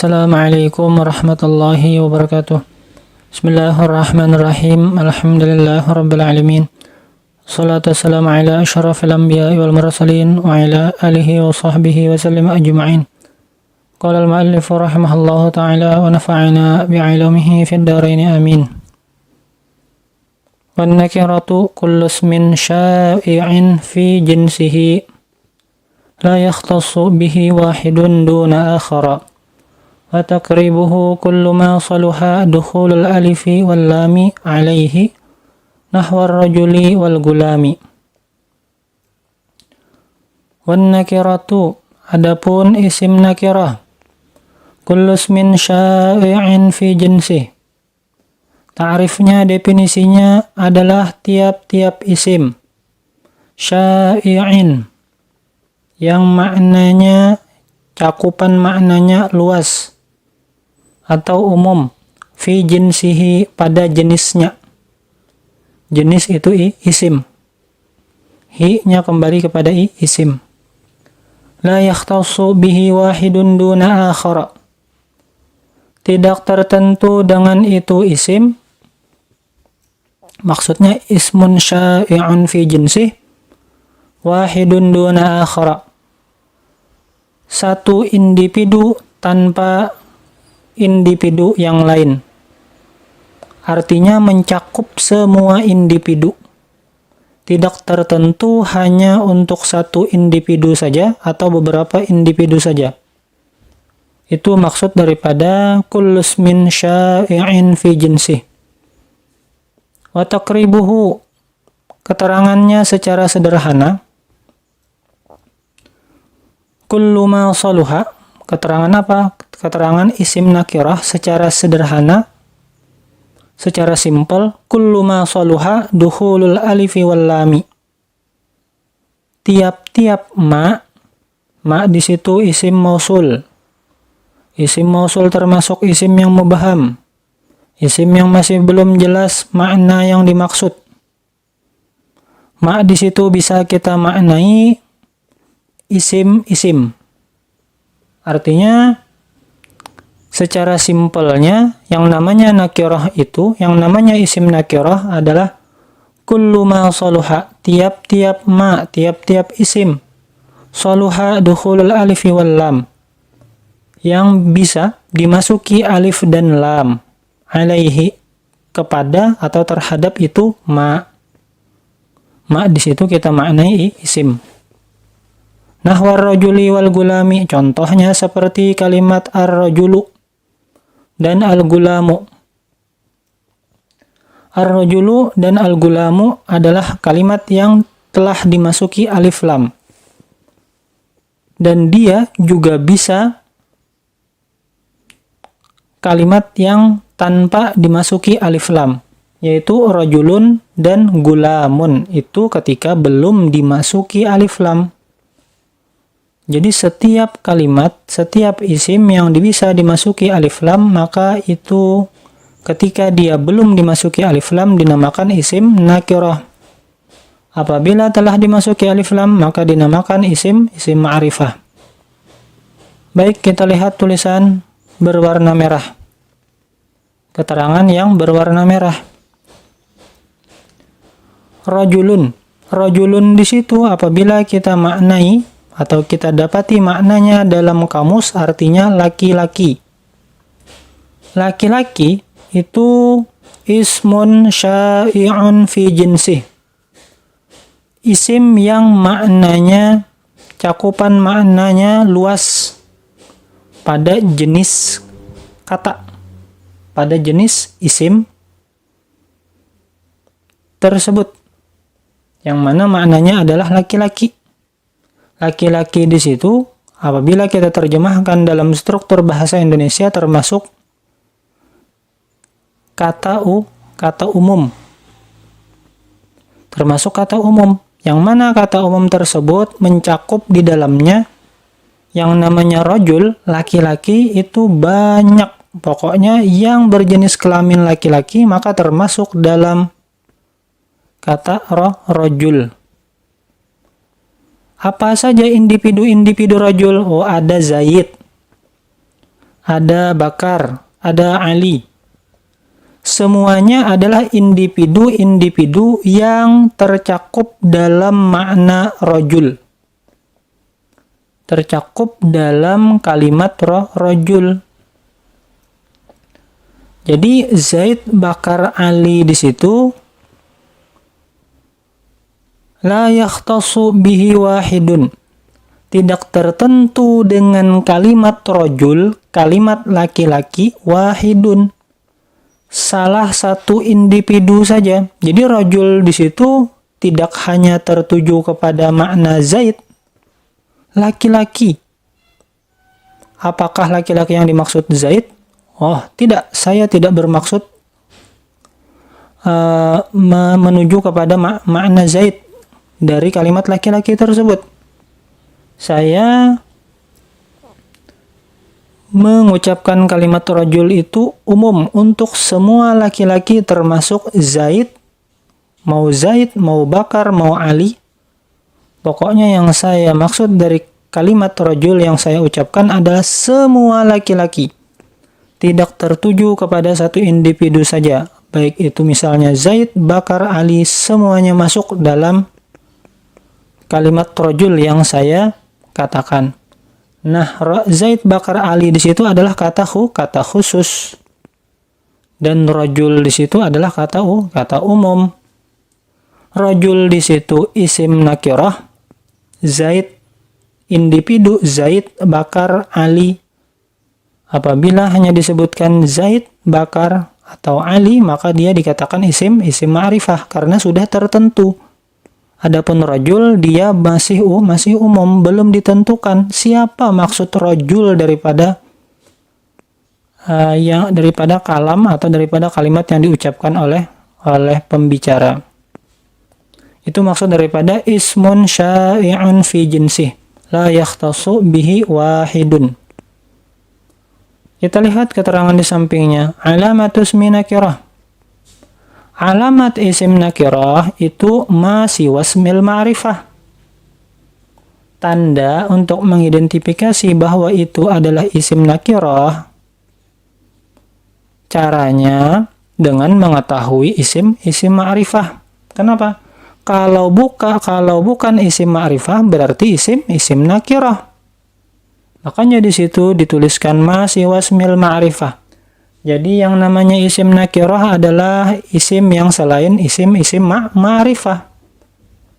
Assalamualaikum warahmatullahi wabarakatuh. Bismillahirrahmanirrahim. Alhamdulillahirabbil alamin. Shalatu wassalamu ala asyrafil anbiya'i wal mursalin wa ala alihi wa sahbihi wa sallim ajma'in. Qala al-mu'allif rahimahullahu ta'ala wa nafa'ana bi'ilmihi fid dharain amin. Wan nakiratu kullu ismin sya'i'in fi jinsihi la yakhtassu bihi wahidun duna akhara. Wa taqribuhu kullu ma saluha dukhulul alifi wal lami alaihi nahwar rajuli wal gulami. Wan nakiratu, adapun isim nakirah, kullu ismin sya'i'in fi jinsi, ta'rifnya, definisinya adalah tiap-tiap isim sya'i'in yang maknanya, cakupan maknanya luas atau umum, fi jinsihi, pada jenisnya. Jenis itu isim, hi-nya kembali kepada isim. La yakhtassu bihi wahidun duna akhara, tidak tertentu dengan itu isim, maksudnya ismun sya'i'un fi jinsih wahidun duna akhara, satu individu tanpa individu yang lain. Artinya mencakup semua individu, tidak tertentu hanya untuk satu individu saja atau beberapa individu saja. Itu maksud daripada kullu ismin sya'i'in fi jinsih. Wa taqribuhu, keterangannya secara sederhana, kullu ma saluha, keterangan apa? Keterangan isim nakirah secara sederhana, secara simpel, kullu ma saluha dukhulul alifi wal lami. Tiap-tiap ma di situ isim mausul. Isim mausul termasuk isim yang mubham, isim yang masih belum jelas makna yang dimaksud. Ma di situ bisa kita maknai isim-isim. Artinya secara simpelnya, yang namanya nakirah itu, yang namanya isim nakirah adalah kullu ma saluha, tiap-tiap ma, tiap-tiap isim, saluha dukhulul alifi wal lam, yang bisa dimasuki alif dan lam, alaihi, kepada atau terhadap itu ma. Ma di situ kita maknai isim. Nahwar rajuli wal gulami, contohnya seperti kalimat ar-rajulu dan al-gulamu. Ar-rajulu dan al-gulamu adalah kalimat yang telah dimasuki alif lam. Dan dia juga bisa kalimat yang tanpa dimasuki alif lam, yaitu rajulun dan gulamun, itu ketika belum dimasuki alif lam. Jadi setiap kalimat, setiap isim yang bisa dimasuki alif lam, maka itu ketika dia belum dimasuki alif lam dinamakan isim nakirah. Apabila telah dimasuki alif lam, maka dinamakan isim ma'rifah. Baik, kita lihat tulisan berwarna merah. Keterangan yang berwarna merah. Rajulun. Rajulun di situ apabila kita maknai atau kita dapati maknanya dalam kamus, artinya laki-laki. Laki-laki itu ismun sya'i'un fi jinsih, isim yang maknanya, cakupan maknanya luas pada jenis kata, pada jenis isim tersebut, yang mana maknanya adalah laki-laki. Laki-laki di situ apabila kita terjemahkan dalam struktur bahasa Indonesia termasuk kata umum. Termasuk kata umum, yang mana kata umum tersebut mencakup di dalamnya yang namanya rajul, laki-laki, itu banyak. Pokoknya yang berjenis kelamin laki-laki maka termasuk dalam kata rajul. Apa saja individu-individu rajul? Oh, ada Zaid, ada Bakar, ada Ali. Semuanya adalah individu-individu yang tercakup dalam makna rajul. Tercakup dalam kalimat rajul. Jadi Zaid, Bakar, Ali di situ la yakhtassu bihi wahidun. Tidak tertentu dengan kalimat rajul, kalimat laki-laki, wahidun. Salah satu individu saja. Jadi rajul di situ tidak hanya tertuju kepada makna Zaid, laki-laki. Apakah laki-laki yang dimaksud Zaid? Oh, tidak. Saya tidak bermaksud menuju kepada makna Zaid dari kalimat laki-laki tersebut. Saya mengucapkan kalimat rajul itu umum untuk semua laki-laki termasuk Zaid, mau Bakar, mau Ali. Pokoknya yang saya maksud dari kalimat rajul yang saya ucapkan adalah semua laki-laki. Tidak tertuju kepada satu individu saja. Baik itu misalnya Zaid, Bakar, Ali, semuanya masuk dalam kalimat rajul yang saya katakan. Nah, Zaid, Bakar, Ali di situ adalah kata khusus. Dan rajul di situ adalah kata umum. Rajul di situ isim nakirah. Zaid individu, Zaid, Bakar, Ali. Apabila hanya disebutkan Zaid, Bakar, atau Ali, maka dia dikatakan isim ma'rifah karena sudah tertentu. Adapun rajul dia masih umum, belum ditentukan siapa maksud rajul daripada kalam atau daripada kalimat yang diucapkan oleh pembicara. Itu maksud daripada ismun syai'un fi jinsih la yakhtassu bihi wahidun. Kita lihat keterangan di sampingnya. Alamatus minakirah. Alamat isim nakirah itu masih wasmil ma'rifah. Tanda untuk mengidentifikasi bahwa itu adalah isim nakirah. Caranya dengan mengetahui isim ma'rifah. Kenapa? Kalau bukan isim ma'rifah berarti isim nakirah. Makanya di situ dituliskan masih wasmil ma'rifah. Jadi yang namanya isim nakirah adalah isim yang selain isim ma'rifah.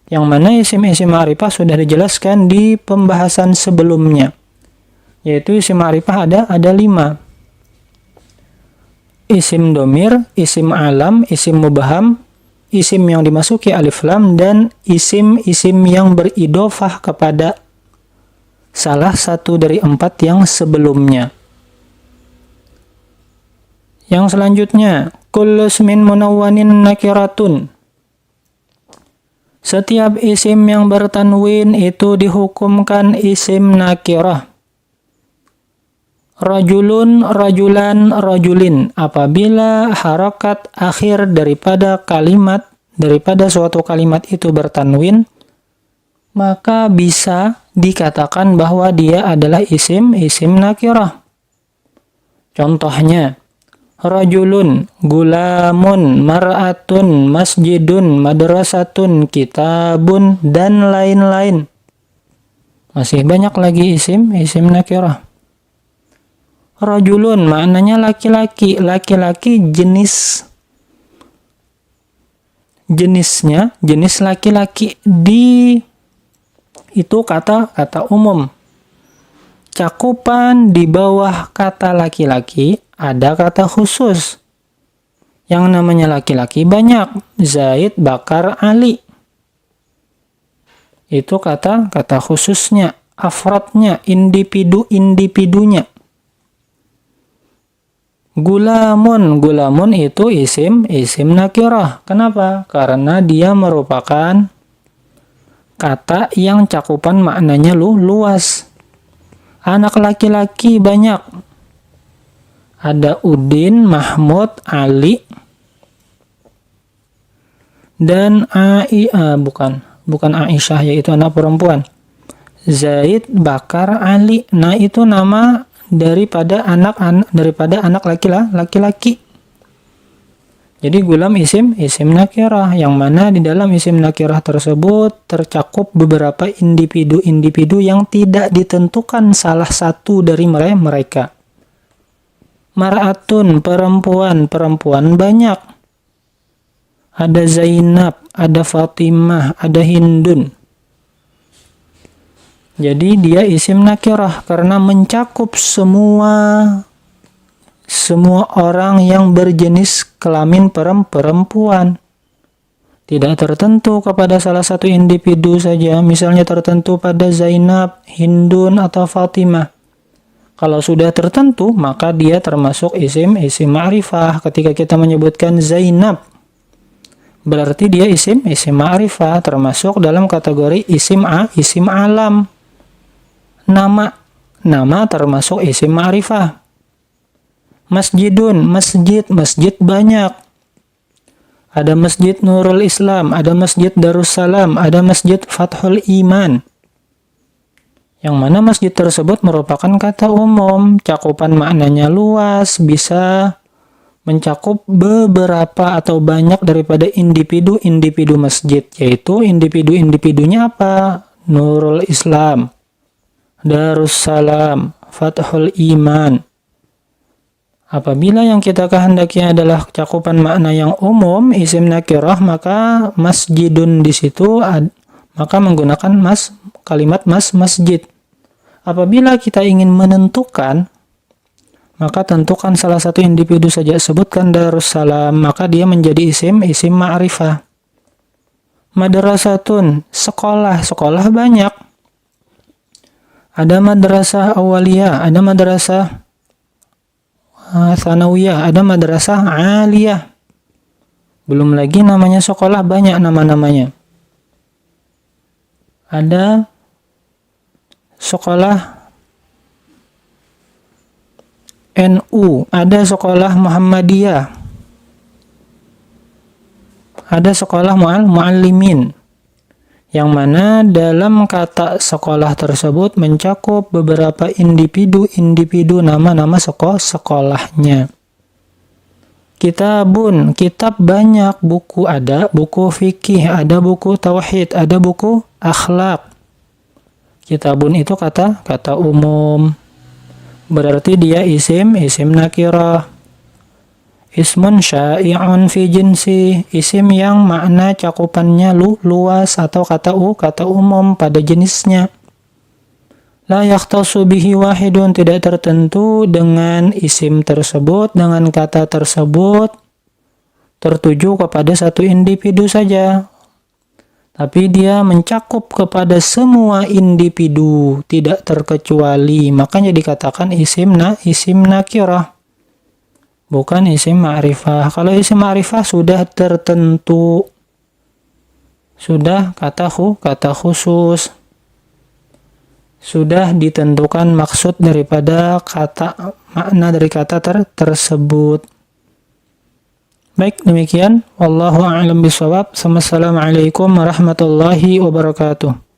Yang mana isim ma'rifah sudah dijelaskan di pembahasan sebelumnya. Yaitu isim ma'rifah ada 5. Isim domir, isim alam, isim mubham, isim yang dimasuki alif lam, dan isim yang beridofah kepada salah satu dari 4 yang sebelumnya. Yang selanjutnya, kullu ismin munawwanin nakiratun. Setiap isim yang bertanwin itu dihukumkan isim nakirah. Rajulun, rajulan, rajulin. Apabila harakat akhir daripada suatu kalimat itu bertanwin, maka bisa dikatakan bahwa dia adalah isim nakirah. Contohnya, rajulun, gulamun, mar'atun, masjidun, madrasatun, kitabun, dan lain-lain. Masih banyak lagi isim nakirah. Rajulun maknanya laki-laki. Laki-laki jenis laki-laki. Itu kata umum. Cakupan di bawah kata laki-laki ada kata khusus. Yang namanya laki-laki banyak. Zaid, Bakar, Ali. Itu kata khususnya, afradnya, individunya. Gulamun itu isim nakirah. Kenapa? Karena dia merupakan kata yang cakupan maknanya luas. Anak laki-laki banyak. Ada Udin, Mahmud, Ali, dan bukan Aisyah, yaitu anak perempuan. Zaid, Bakar, Ali. Nah, itu nama daripada anak laki-laki. Jadi gulam isim nakirah, yang mana di dalam isim nakirah tersebut tercakup beberapa individu-individu yang tidak ditentukan salah satu dari mereka. Mar'atun, perempuan banyak. Ada Zainab, ada Fatimah, ada Hindun. Jadi dia isim nakirah karena mencakup semua orang yang berjenis kelamin perempuan. Tidak tertentu kepada salah satu individu saja, misalnya tertentu pada Zainab, Hindun, atau Fatimah. Kalau sudah tertentu, maka dia termasuk isim ma'rifah. Ketika kita menyebutkan Zainab, berarti dia isim ma'rifah, termasuk dalam kategori isim alam. Nama termasuk isim ma'rifah. Masjidun, masjid banyak. Ada Masjid Nurul Islam, ada Masjid Darussalam, ada Masjid Fathul Iman. Yang mana masjid tersebut merupakan kata umum, cakupan maknanya luas, bisa mencakup beberapa atau banyak daripada individu masjid, yaitu individu-individunya apa? Nurul Islam, Darussalam, Fathul Iman. Apabila yang kita kehendaki adalah cakupan makna yang umum, isim nakirah, maka masjidun di situ maka menggunakan kalimat masjid. Apabila kita ingin menentukan, maka tentukan salah satu individu saja, sebutkan Darussalam, maka dia menjadi isim ma'rifah. Madrasatun, sekolah banyak. Ada madrasah awaliyah, ada madrasah tsanawiyah, ada madrasah aliyah. Belum lagi namanya sekolah banyak nama-namanya. Ada sekolah NU, ada sekolah Muhammadiyah, ada sekolah muallimin. Yang mana dalam kata sekolah tersebut mencakup beberapa individu nama-nama sekolahnya. Kitabun, kitab banyak, buku ada, buku fikih, ada buku tauhid, ada buku akhlak. Kitabun itu kata umum. Berarti dia isim nakirah. Ismun syai'un fi jinsi, isim yang makna cakupannya luas atau kata umum pada jenisnya. La yakhtassu bihi wahidun, tidak tertentu dengan isim tersebut, dengan kata tersebut tertuju kepada satu individu saja. Tapi dia mencakup kepada semua individu, tidak terkecuali. Makanya dikatakan isim nakirah, bukan isim ma'rifah. Kalau isim ma'rifah sudah tertentu, sudah kata khusus, sudah ditentukan maksud daripada makna dari kata tersebut. Baik, demikian. Wallahu a'lam bishawab. Wassalamualaikum warahmatullahi wabarakatuh.